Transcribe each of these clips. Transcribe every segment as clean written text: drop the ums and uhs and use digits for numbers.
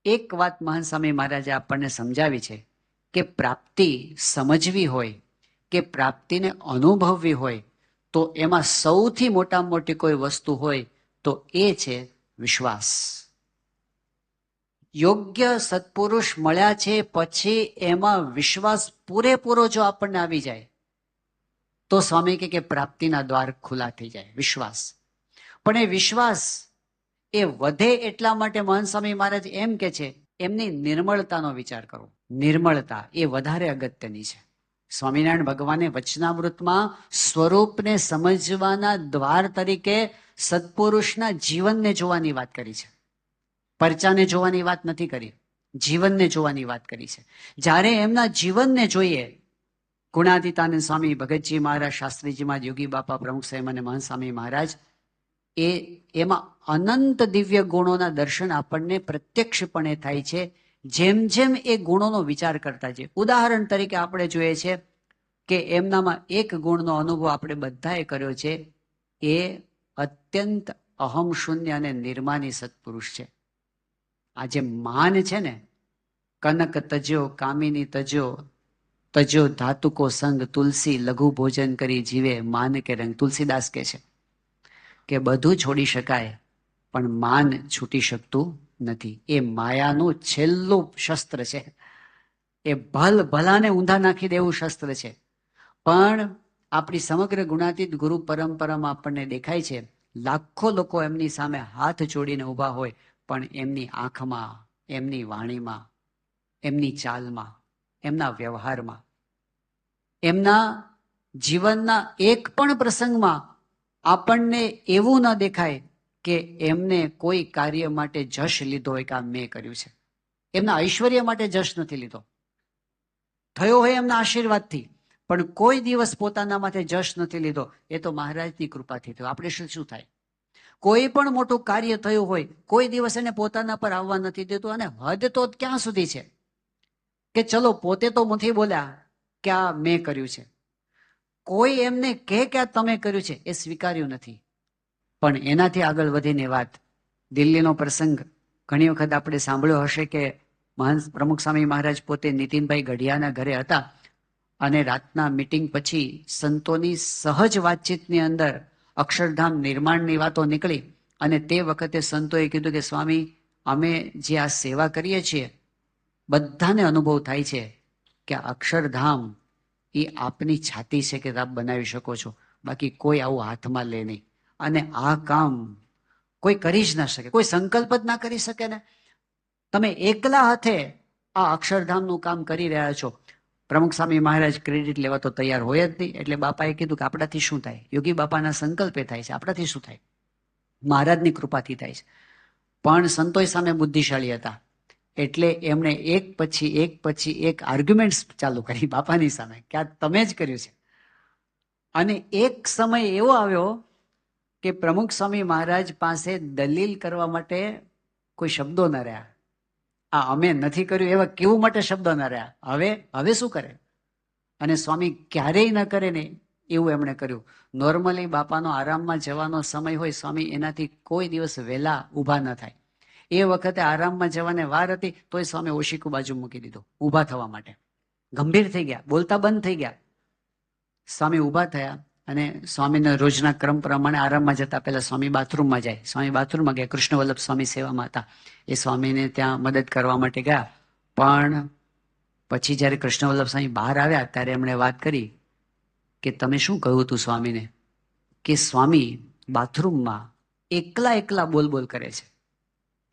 એક વાત મહાન સ્વામી મહારાજે આપણને સમજાવી છે કે પ્રાપ્તિ સમજવી હોય કે પ્રાપ્તિને અનુભવવી હોય તો એમાં સૌથી મોટામાં મોટી કોઈ વસ્તુ હોય તો એ છે વિશ્વાસ. યોગ્ય સત્પુરુષ મળ્યા છે પછી એમાં વિશ્વાસ પૂરેપૂરો જો આપણને આવી જાય તો સ્વામી કે પ્રાપ્તિના દ્વાર ખુલ્લા થઈ જાય. વિશ્વાસ, પણ એ વિશ્વાસ એ વધે એટલા માટે મહાન સ્વામી મહારાજ એમ કે છે એમની નિર્મળતાનો વિચાર કરો. નિર્મળતા એ વધારે અગત્યની છે. સ્વામિનારાયણ ભગવાને વચનામૃતમાં સ્વરૂપને સમજવાના દ્વાર તરીકે સત્પુરુષના જીવનને જોવાની વાત કરી છે. પરચાને જોવાની વાત નથી કરી, જીવનને જોવાની વાત કરી છે. જ્યારે એમના જીવનને જોઈએ, ગુણાતીતાનંદ સ્વામી, ભગતજી મહારાજ, શાસ્ત્રીજી મહારાજ, યોગી બાપા, પ્રમુખ સાહેબ અને મહાન સ્વામી મહારાજ, એમાં અનંત દિવ્ય ગુણોના દર્શન આપણને પ્રત્યક્ષપણે થાય છે જેમ જેમ એ ગુણોનો વિચાર કરતા છે. ઉદાહરણ તરીકે આપણે જોઈએ છે કે એમનામાં એક ગુણનો અનુભવ આપણે બધાએ કર્યો છે. એ અત્યંત અહમ શૂન્ય અને નિર્માની સત્પુરુષ છે. આ જે માન છે ને, કનક તજ્યો કામિની તજ્યો, તજ્યો ધાતુકો સંગ તુલસી, લઘુ ભોજન કરી જીવે માન કે રંગ. તુલસીદાસ કે છે કે બધું છોડી શકાય પણ માન છૂટી શકતું નથી. એ માયાનું છેલ્લું શસ્ત્ર છે. એ ભલાને ઊંધા નાખી દેવું શસ્ત્ર છે. પણ આપણી સમગ્ર ગુણાતીત ગુરુ પરંપરામાં આપણને દેખાય છે લાખો લોકો એમની સામે હાથ જોડીને ઊભા હોય પણ એમની આંખમાં, એમની વાણીમાં, એમની ચાલમાં, એમના વ્યવહારમાં, એમના જીવનના એક પણ પ્રસંગમાં આપણને એવું ન દેખાય કે એમને કોઈ કાર્ય માટે જશ લીધો હોય કે આ મેં કર્યું છે. એમના ઐશ્વર્ય માટે જશ નથી લીધો, થયો હોય એમના આશીર્વાદથી, પણ કોઈ દિવસ પોતાના માથે જશ નથી લીધો. એ તો મહારાજની કૃપાથી થયો. આપણે શું થાય? કોઈ પણ મોટું કાર્ય થયું હોય, કોઈ દિવસ એને પોતાના પર આવવા નથી દેતું. અને હદ તો ક્યાં સુધી છે કે ચલો પોતે તો નથી બોલ્યા કે આ મેં કર્યું છે, કોઈ એમને કે આ તમે કર્યું છે એ સ્વીકાર્યું નથી. પણ એનાથી આગળ વધીને વાત, દિલ્હીનો પ્રસંગ ઘણી વખત આપણે સાંભળ્યો હશે કે મહાન પ્રમુખ સ્વામી મહારાજ પોતે નીતિનભાઈ ગઢિયાના ઘરે હતા અને રાતના મીટિંગ પછી સંતોની સહજ વાતચીતની અંદર અક્ષરધામ નિર્માણની વાતો નીકળી અને તે વખતે સંતોએ કીધું કે સ્વામી, અમે જે આ સેવા કરીએ છીએ બધાને અનુભવ થાય છે કે અક્ષરધામ એ આપની છાતી છે કે આપ બનાવી શકો છો, બાકી કોઈ આવું હાથમાં લે નહીં. અને આ કામ કોઈ કરી જ ના શકે, કોઈ સંકલ્પ જ ના કરી શકે ને. તમે એકલા હાથે આ અક્ષરધામનું કામ કરી રહ્યા છો. પ્રમુખ સ્વામી મહારાજ ક્રેડિટ લેવા તો તૈયાર હોય જ નહીં. એટલે બાપાએ કીધું કે આપણાથી શું થાય? યોગી બાપાના સંકલ્પે થાય છે, આપણાથી શું થાય? મહારાજની કૃપાથી થાય છે. પણ સંતોષ સામે બુદ્ધિશાળી હતા એટલે એમણે એક પછી એક આર્ગ્યુમેન્ટ્સ ચાલુ કરી બાપાની સામે કે આ તમે જ કર્યું છે. અને એક સમય એવો આવ્યો કે પ્રમુખ સ્વામી મહારાજ પાસે દલીલ કરવા માટે કોઈ શબ્દો ન રહ્યા. આ અમે નથી કર્યું એવા કેવું માટે શબ્દો ન રહ્યા. હવે શું કરે? અને સ્વામી ક્યારેય ન કરે ને એવું એમણે કર્યું. નોર્મલી બાપાનો આરામમાં જવાનો સમય હોય, સ્વામી એનાથી કોઈ દિવસ વહેલા ઊભા ન થાય. એ વખતે આરામમાં જવાને વાર હતી તોય સ્વામી ઓશિકું બાજુ મૂકી દીધું ઊભા થવા માટે. ગંભીર થઈ ગયા, બોલતા બંધ થઈ ગયા. સ્વામી ઊભા થયા અને સ્વામીના રોજના ક્રમ પ્રમાણે આરામમાં જતા પહેલા સ્વામી બાથરૂમમાં જાય. સ્વામી બાથરૂમમાં ગયા. કૃષ્ણ વલ્લભ સ્વામી સેવામાં હતા, એ સ્વામીને ત્યાં મદદ કરવા માટે ગયા. પણ પછી જ્યારે કૃષ્ણ વલ્લભ સ્વામી બહાર આવ્યા ત્યારે એમણે વાત કરી કે તમે શું કહ્યું હતું સ્વામીને? કે સ્વામી બાથરૂમમાં એકલા બોલ કરે છે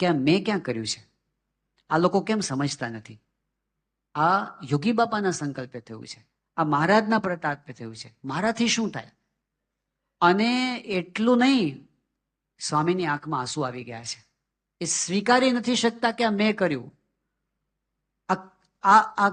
કે મેં ક્યાં કર્યું છે? આ લોકો કેમ સમજતા નથી? આ યોગી બાપાના સંકલ્પે થયું છે, આ મહારાજના પ્રતાપે થયું છે, મારાથી શું થાય? અને એટલું નહીં, સ્વામીની આંખમાં આંસુ આવી ગયા છે. એ સ્વીકારી નથી શકતા કે આ મેં કર્યું. આ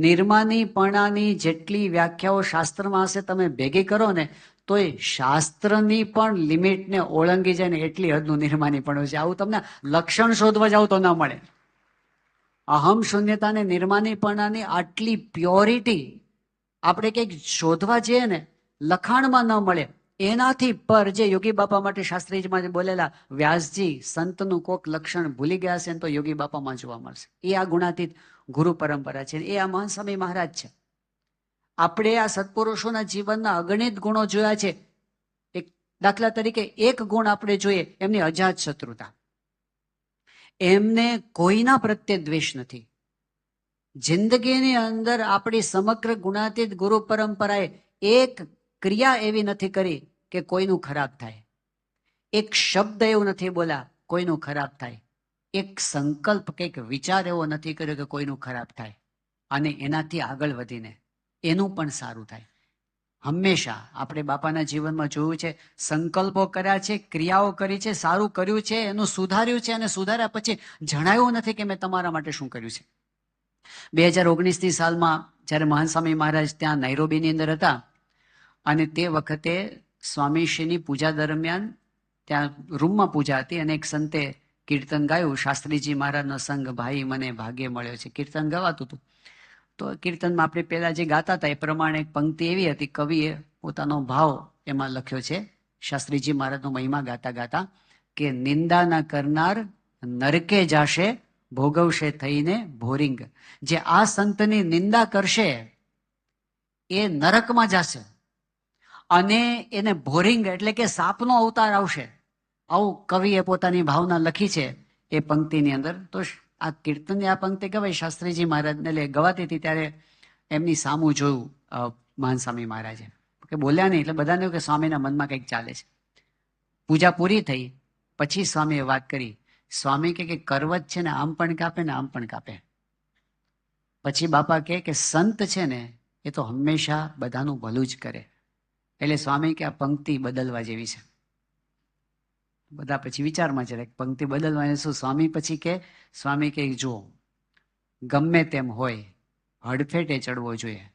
નિર્માનીપણાની જેટલી વ્યાખ્યાઓ શાસ્ત્રમાં હશે તમે ભેગી કરો ને તો એ શાસ્ત્રની પણ લિમિટને ઓળંગી જાય ને એટલી હદનું નિર્માનીપણું છે. આવું તમને લક્ષણ શોધવા જાવ તો ના મળે. અહમ શૂન્યતાને નિર્માનીપણાની આટલી પ્યોરિટી આપણે કંઈક શોધવા જઈએ ને લખાણમાં ન મળે એનાથી પર જે યોગી બાપા માટે શાસ્ત્રીજીમાં બોલેલા, વ્યાસજી સંતનું કોક લક્ષણ ભૂલી ગયા છે ને તો યોગી બાપામાં જોવા મળશે. એ આ ગુણાતીત ગુરુ પરંપરા છે. એ આ મહાન સ્વામી મહારાજ છે. આપણે આ સત્પુરુષોના જીવનના અગણિત ગુણો જોયા છે. એક દાખલા તરીકે એક ગુણ આપણે જોઈએ, એમની અજાત શત્રુતા. એમને કોઈના પ્રત્યે દ્વેષ નથી. જિંદગીની અંદર આપણી સમગ્ર ગુણાતીત ગુરુ પરંપરાએ એક ક્રિયા એવી નથી કરી કે કોઈનું ખરાબ થાય. એક શબ્દ એવું નથી બોલ્યા કોઈનું ખરાબ થાય. એક સંકલ્પ કંઈક વિચાર એવો નથી કર્યો કે કોઈનું ખરાબ થાય અને એનાથી આગળ વધીને એનું પણ સારું થાય. હંમેશા આપણે બાપાના જીવનમાં જોયું છે, સંકલ્પો કર્યા છે, ક્રિયાઓ કરી છે, સારું કર્યું છે, એનું સુધાર્યું છે અને સુધાર્યા પછી જણાવ્યું નથી કે મેં તમારા માટે શું કર્યું છે. 2019ની સાલમાં જ્યારે મહાન સ્વામી મહારાજ ત્યાં નૈરોબીની અંદર હતા અને તે વખતે સ્વામીશ્રીની પૂજા દરમિયાન ત્યાં રૂમમાં પૂજા હતી અને એક સંતે કીર્તન ગાયું, શાસ્ત્રીજી મહારાજનો સંગ ભાઈ મને ભાગ્ય મળ્યો છે. કીર્તન ગવાતું હતું. તો કીર્તનમાં આપણે પહેલા જે ગાતા હતા એ પ્રમાણે એક પંક્તિ એવી હતી, કવિએ પોતાનો ભાવ એમાં લખ્યો છે શાસ્ત્રીજી મહારાજનો મહિમા ગાતા ગાતા, કે નિંદા ના કરનાર નરકે જાશે ભોગવશે થઈને ભોરિંગ. જે આ સંતની નિંદા કરશે એ નરકમાં જશે અને એને ભોરિંગ એટલે કે સાપનો અવતાર આવશે. આવું કવિએ પોતાની ભાવના લખી છે એ પંક્તિની અંદર. તો આ કીર્તનની આ પંક્તિ ગવાય શાસ્ત્રીજી મહારાજને ગવાતી હતી ત્યારે એમની સામું જોયું મહાન સ્વામી મહારાજે, કે બોલ્યા નહીં એટલે બધાને કે સ્વામીના મનમાં કંઈક ચાલે છે. પૂજા પૂરી થઈ પછી સ્વામીએ વાત કરી. સ્વામી કે કરવત છે ને આમ પણ કાપે ને આમ પણ કાપે. પછી બાપા કે સંત છે ને એ તો હંમેશા બધાનું ભલું જ કરે. એટલે સ્વામી કે આ પંક્તિ બદલવા જેવી છે. બધા પછી વિચારમાં છે પંક્તિ બદલવાની શું. સ્વામી કે જો ગમે તેમ હોય હડફેટે ચડવો જોઈએ.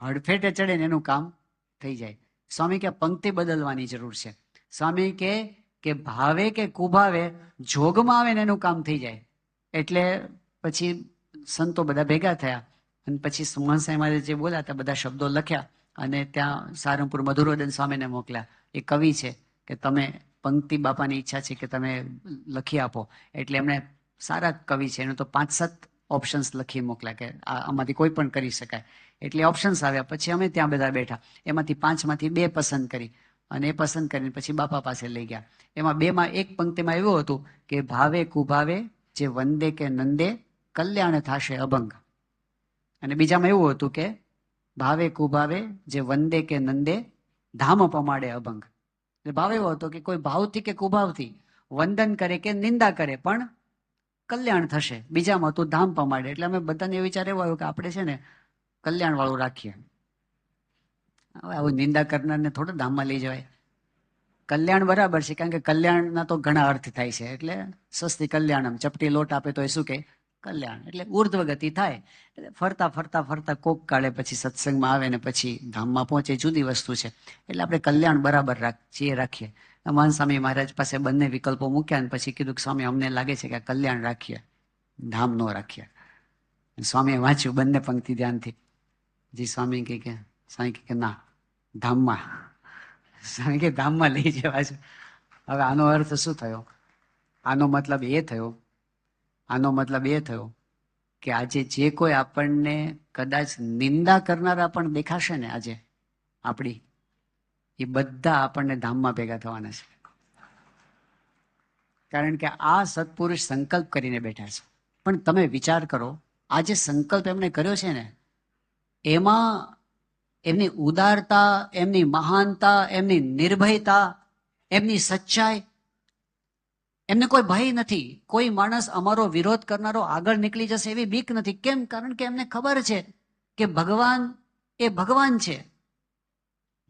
હડફેટે ચડે ને એનું કામ થઈ જાય. સ્વામી કે પંક્તિ બદલવાની જરૂર છે. સ્વામી કે ભાવે કે કુભાવે જોગમાં આવે ને એનું કામ થઈ જાય. એટલે પછી સંતો બધા ભેગા થયા અને પછી સુમન સાહેબ જે બોલ્યા હતા બધા શબ્દો લખ્યા અને ત્યાં સારંગપુર મધુરોદન સ્વામીને મોકલ્યા. એ કવિ છે કે તમે પંક્તિ બાપાની ઈચ્છા છે કે તમે લખી આપો. એટલે એમણે સારા કવિ છે એનું તો 5-7 ઓપ્શન્સ લખી મોકલ્યા કે આમાંથી કોઈ પણ કરી શકાય. એટલે ઓપ્શન્સ આવ્યા. પછી અમે ત્યાં બધા બેઠા, એમાંથી 5માંથી 2 પસંદ કરી અને એ પસંદ કરીને પછી બાપા પાસે લઈ ગયા. એમાં 2માં એક પંક્તિમાં એવું હતું કે ભાવે કુભાવે જે વંદે કે નંદે કલ્યાણ થાશે અભંગ. અને બીજામાં એવું હતું કે ભાવે કુભાવે જે વંદે કે નંદે ધામ પમાડે અભંગ. એટલે ભાવ એવો હતો કે કોઈ ભાવથી કે કુભાવથી વંદન કરે કે નિંદા કરે પણ કલ્યાણ થશે. બીજામાં હતું ધામ પમાડે. એટલે અમે બધાને વિચાર એવો આવ્યો કે આપણે છે ને કલ્યાણ વાળું રાખીએ. હવે આવું નિંદા કરનારને થોડું ધામમાં લઈ જવાય. કલ્યાણ બરાબર છે, કારણ કે કલ્યાણના તો ઘણા અર્થ થાય છે. એટલે સસ્તી કલ્યાણમ, ચપટી લોટ આપે તો એ શું કે કલ્યાણ. એટલે ઉર્ધ્વ ગતિ થાય. એટલે ફરતા ફરતા ફરતા કોક કાળે પછી સત્સંગમાં આવે ને પછી ધામમાં પહોંચે, જુદી વસ્તુ છે. એટલે આપણે કલ્યાણ બરાબર રાખીએ. મહાન સ્વામી મહારાજ પાસે બંને વિકલ્પો મૂક્યા અને પછી કીધું કે સ્વામી અમને લાગે છે કે કલ્યાણ રાખીએ, ધામ નો રાખીએ. સ્વામીએ વાંચ્યું બંને પંક્તિ ધ્યાનથી. જી સ્વામી કે ના, ધામમાં. સ્વામી કે ધામમાં લઈ જવા છે. હવે આનો અર્થ શું થયો? આનો મતલબ એ થયો કે આજે જે કોઈ આપણને કદાચ નિંદા કરનારા પણ દેખાશે ને આજે આપણી, એ બધા આપણને ધામમાં ભેગા થવાના છે. કારણ કે આ સત્પુરુષ સંકલ્પ કરીને બેઠા છે. પણ તમે વિચાર કરો, આ જે સંકલ્પ એમણે કર્યો છે ને એમાં એમની ઉદારતા, એમની મહાનતા, એમની નિર્ભયતા, એમની સચ્ચાઈ, એમને કોઈ ભય નથી. કોઈ માણસ અમારો વિરોધ કરનારો આગળ નીકળી જશે એવી બીક નથી. કેમ? કારણ કે એમને ખબર છે કે ભગવાન એ ભગવાન છે.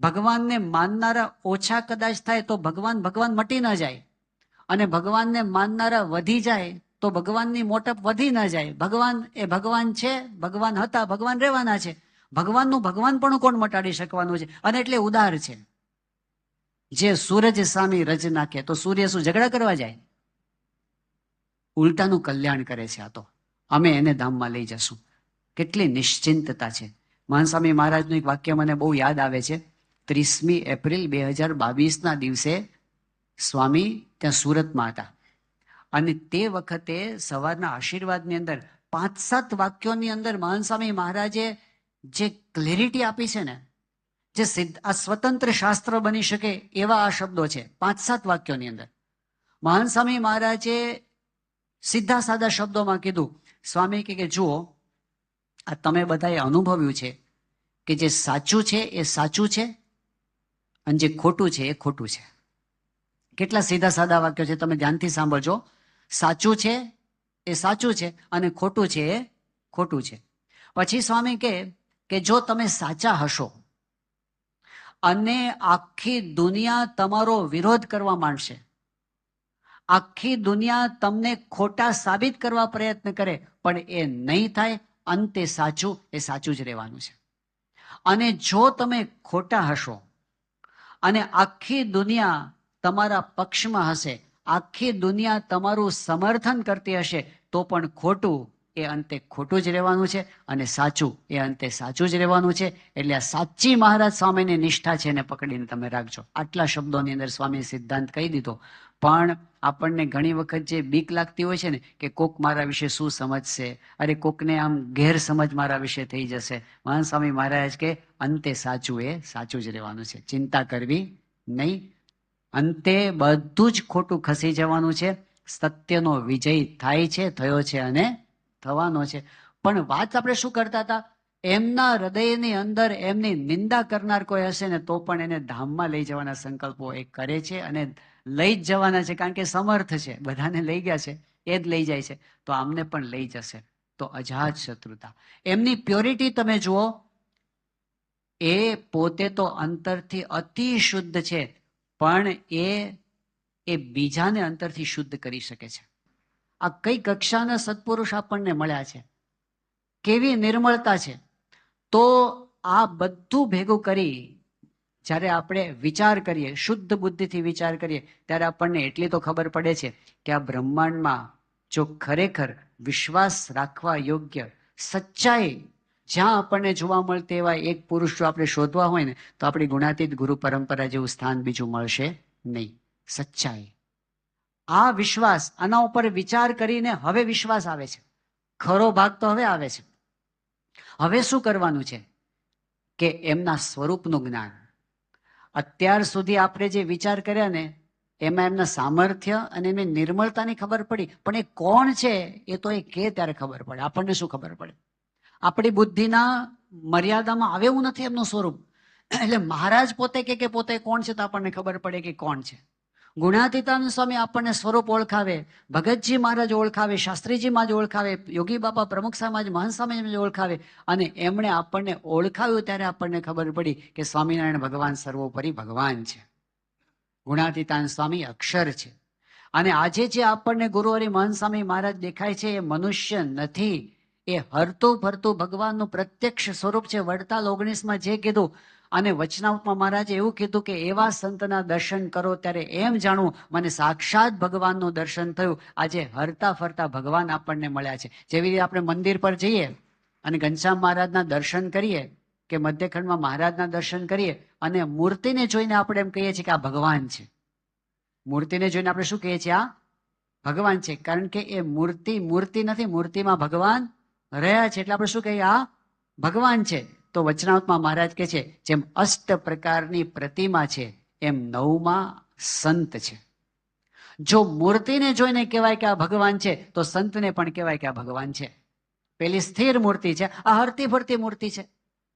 ભગવાનને માનનારા ઓછા કદાચ થાય તો ભગવાન મટી ન જાય, અને ભગવાનને માનનારા વધી જાય તો ભગવાનની મોટપ વધી ન જાય. ભગવાન એ ભગવાન છે, ભગવાન હતા, ભગવાન રહેવાના છે. ભગવાનનું ભગવાન પણ કોણ મટાડી શકવાનું છે? અને એટલે ઉદાર છે. જે સૂરજ સામી રજ નાખે તો સૂર્ય શું ઝઘડા કરવા જાય? ઉલટાનું કલ્યાણ કરે છે. આ તો અમે એને ધામમાં લઈ જશું. કેટલી નિશ્ચિંતતા છે. મહાન સ્વામી મહારાજનું એક વાક્ય મને બહુ યાદ આવે છે 30મી એપ્રિલ 2022ના દિવસે સ્વામી ત્યાં સુરતમાં હતા અને તે વખતે સવારના આશીર્વાદની અંદર 5-7 વાક્યોની અંદર મહાન સ્વામી મહારાજે જે ક્લેરિટી આપી છે ને, જે આ સ્વતંત્ર શાસ્ત્ર બની શકે એવા આ શબ્દો છે 5-7 વાક્યોની અંદર. મહાન સ્વામી મહારાજે સીધા સાદા શબ્દોમાં કીધું, સ્વામી કે જુઓ, આ તમે બધાએ અનુભવ્યું છે કે જે સાચું છે એ સાચું છે અને જે ખોટું છે એ ખોટું છે. કેટલા સીધા સાદા વાક્યો છે, તમે ધ્યાનથી સાંભળજો. સાચું છે એ સાચું છે અને ખોટું છે એ ખોટું છે. પછી સ્વામી કે જો તમે સાચા હશો અને આખી દુનિયા તમારો વિરોધ કરવા માંડશે, આખી દુનિયા તમને ખોટા સાબિત કરવા પ્રયત્ન કરે, પણ એ નહીં થાય. અંતે સાચું એ સાચું જ રહેવાનું છે. અને જો તમે ખોટા હશો અને આખી દુનિયા તમારા પક્ષમાં હશે, આખી દુનિયા તમારું સમર્થન કરતી હશે, તો પણ ખોટું એ અંતે ખોટું જ રહેવાનું છે અને સાચું એ અંતે સાચું જ રહેવાનું છે. એટલે આ સાચી મહારાજ સ્વામીની નિષ્ઠા છે એને પકડીને તમે રાખજો. આટલા શબ્દોની અંદર સ્વામી સિદ્ધાંત કહી દીધો. પણ આપણને ઘણી વખત જે બીક લાગતી હોય છે ને કે કોક મારા વિશે શું સમજશે, અરે કોકને આમ ગેરસમજ મારા વિશે થઈ જશે. મહાન સ્વામી મહારાજ કે અંતે સાચું એ સાચું જ રહેવાનું છે, ચિંતા કરવી નહીં. અંતે બધું જ ખોટું ખસી જવાનું છે. સત્યનો વિજય થાય છે, થયો છે અને થવાનો છે. પણ વાત આપણે શું કરતા હતા, એમના હૃદયની અંદર એમની નિંદા કરનાર કોઈ હશે ને તો પણ એને ધામમાં લઈ જવાના સંકલ્પો એ કરે છે અને લઈ જ જવાના છે, કારણ કે સમર્થ છે. બધાને લઈ ગયા છે, એ જ લઈ જાય છે, તો આમને પણ લઈ જશે. તો અજાત શત્રુતા, એમની પ્યોરિટી તમે જુઓ, એ પોતે તો અંતરથી અતિ શુદ્ધ છે, પણ એ બીજાને અંતરથી શુદ્ધ કરી શકે છે. આ કઈ કક્ષાના સત્પુરુષ આપણને મળ્યા છે, કેવી નિર્મળતા છે. તો આ બધું ભેગું કરી જ્યારે આપણે વિચાર કરીએ, શુદ્ધ બુદ્ધિથી વિચાર કરીએ, ત્યારે આપણને એટલી તો ખબર પડે છે કે આ બ્રહ્માંડમાં જો ખરેખર વિશ્વાસ રાખવા યોગ્ય સચ્ચાઈ જ્યાં આપણને જોવા મળતી એવા એક પુરુષ જો આપણે શોધવા હોય ને તો આપણી ગુણાતીત ગુરુ પરંપરા જેવું સ્થાન બીજું મળશે નહીં. સચ્ચાઈ, આ વિશ્વાસ, આના ઉપર વિચાર કરીને હવે વિશ્વાસ આવે છે. ખરો ભાગ તો હવે આવે છે. હવે શું કરવાનું છે કે એમના સ્વરૂપનું જ્ઞાન. અત્યાર સુધી આપણે જે વિચાર કર્યા ને એમાં એમના સામર્થ્ય અને એમની નિર્મળતાની ખબર પડી, પણ એ કોણ છે એ તો એ કે ત્યારે ખબર પડે. આપણને શું ખબર પડે, આપણી બુદ્ધિના મર્યાદામાં આવે એવું નથી એમનું સ્વરૂપ. એટલે મહારાજ પોતે કે પોતે કોણ છે તો આપણને ખબર પડે કે કોણ છે. ગુણાતીતાનંદ સ્વામી આપણને સ્વરૂપ ઓળખાવે, ભગતજી મહારાજ ઓળખાવે, શાસ્ત્રીજી મહારાજ ઓળખાવે, યોગી બાપા પ્રમુખ સ્વામી મહાન સ્વામી ઓળખાવે. અને એમણે આપણને ઓળખાવ્યું ત્યારે આપણને ખબર પડી કે સ્વામિનારાયણ ભગવાન સર્વોપરી ભગવાન છે, ગુણાતીતાનંદ સ્વામી અક્ષર છે. અને આજે જે આપણને ગુરુહરિ મહાન સ્વામી મહારાજ દેખાય છે એ મનુષ્ય નથી, એ હરતું ફરતું ભગવાનનું પ્રત્યક્ષ સ્વરૂપ છે. વડતાલ 19માં જે કીધું, અને વચનામૃતમાં મહારાજે એવું કીધું કે એવા સંતના દર્શન કરો ત્યારે એમ જાણવું મને સાક્ષાત ભગવાનનું દર્શન થયું. આજે હરતા ફરતા ભગવાન આપણને મળ્યા છે. જેવી રીતે આપણે મંદિર પર જઈએ અને ઘનશ્યામ મહારાજના દર્શન કરીએ કે મધ્યખંડમાં મહારાજના દર્શન કરીએ અને મૂર્તિને જોઈને આપણે એમ કહીએ છીએ કે આ ભગવાન છે. મૂર્તિને જોઈને આપણે શું કહીએ છીએ, આ ભગવાન છે. કારણ કે એ મૂર્તિ નથી, મૂર્તિમાં ભગવાન રહ્યા છે. એટલે આપણે શું કહીએ, આ ભગવાન છે. તો વચનામૃતમાં મહારાજ કહે છે જેમ 8 પ્રકારની પ્રતિમા છે એમ 9માં સંત છે. જો મૂર્તિને જોઈને કહેવાય કે આ ભગવાન છે તો સંતને પણ કહેવાય કે આ ભગવાન છે. પેલી સ્થિર મૂર્તિ છે, આ હરતી ફરતી મૂર્તિ છે.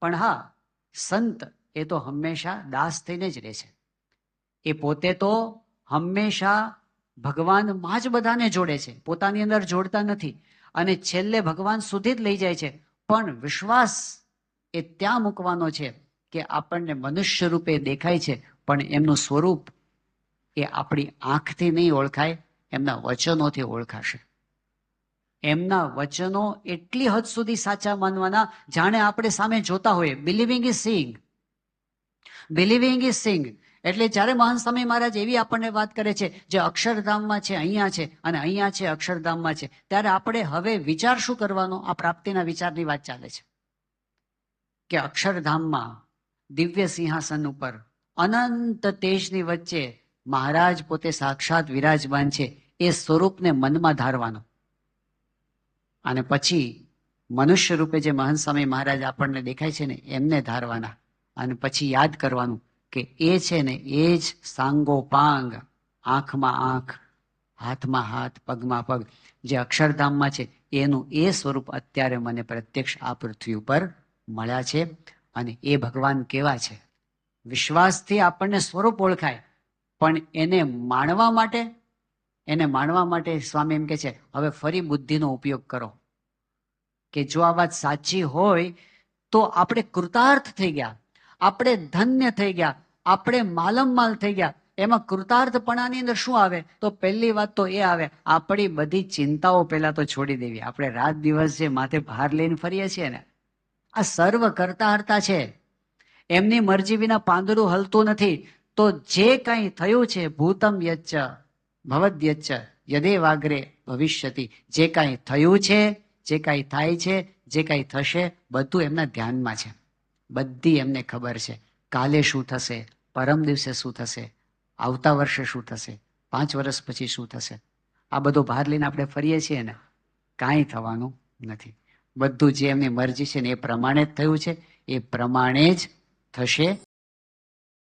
પણ હા, સંત એ તો હંમેશા દાસ થઈને જ રહે છે. એ પોતે તો હંમેશા ભગવાનમાં જ બધાને જોડે છે, પોતાની અંદર જોડતા નથી. અને છેલ્લે ભગવાન સુધી જ લઈ જાય છે. પણ વિશ્વાસ એ ત્યાં મૂકવાનો છે કે આપણને મનુષ્ય રૂપે દેખાય છે, પણ એમનું સ્વરૂપ એ આપણી આંખથી નહીં ઓળખાય, એમના વચનોથી ઓળખાશે. એમના વચનો એટલી હદ સુધી સાચા માનવાના જાણે આપણે સામે જોતા હોઈએ. Believing is seeing, believing is seeing. એટલે જ્યારે મહાન સ્વામી મહારાજ એવી આપણને વાત કરે છે જે અક્ષરધામમાં છે અહીંયા છે અને અહીંયા છે અક્ષરધામમાં છે, ત્યારે આપણે હવે વિચાર શું કરવાનો, આ પ્રાપ્તિના વિચારની વાત ચાલે છે કે અક્ષરધામમાં દિવ્ય સિંહાસન ઉપર અનંત તેજની વચ્ચે મહારાજ પોતે સાક્ષાત વિરાજમાન છે. એ સ્વરૂપને મનમાં ધારવાનું અને પછી મનુષ્ય રૂપે જે મહંત સ્વામી મહારાજ આપણને દેખાય છે ને એમને ધારવાના અને પછી યાદ કરવાનું કે એ છે ને એ જ સાંગો પાંગ, આંખમાં આંખ, હાથમાં હાથ, પગમાં પગ, જે અક્ષરધામમાં છે એનું એ સ્વરૂપ અત્યારે મને પ્રત્યક્ષ આ પૃથ્વી ઉપર મળ્યા છે. અને એ ભગવાન કેવા છે? વિશ્વાસથી આપણને સ્વરૂપ ઓળખાય, પણ એને માણવા માટે સ્વામી એમ કે છે હવે ફરી બુદ્ધિનો ઉપયોગ કરો કે જો આ વાત સાચી હોય તો આપણે કૃતાર્થ થઈ ગયા, આપણે ધન્ય થઈ ગયા, આપણે માલમમાલ થઈ ગયા. એમાં કૃતાર્થપણાની અંદર શું આવે? તો પહેલી વાત તો એ આવે આપણી બધી ચિંતાઓ પહેલા તો છોડી દેવી. આપણે રાત દિવસ જે માથે ભાર લઈને ફરીએ છીએ ને, આ સર્વ કરતાહર્તા છે. એમની મરજી વિના પાંદડું હલતું નથી. તો જે કંઈ થયું છે ભૂતમ યચ્ચ ભવદ્યચ્ચ યદેવાગ્રે ભવિષ્યતિ, જે કાંઈ થયું છે, જે કાંઈ થાય છે, જે કાંઈ થશે, બધું એમના ધ્યાનમાં છે. બધી એમને ખબર છે. કાલે શું થશે, પરમ દિવસે શું થશે, આવતા વર્ષે શું થશે, 5 વર્ષ પછી શું થશે. આ બધો ભાર લઈને આપણે ફરીએ છીએ ને, કાંઈ થવાનું નથી. બધું જે એમની મરજી છે ને એ પ્રમાણે જ થયું છે, એ પ્રમાણે જ થશે.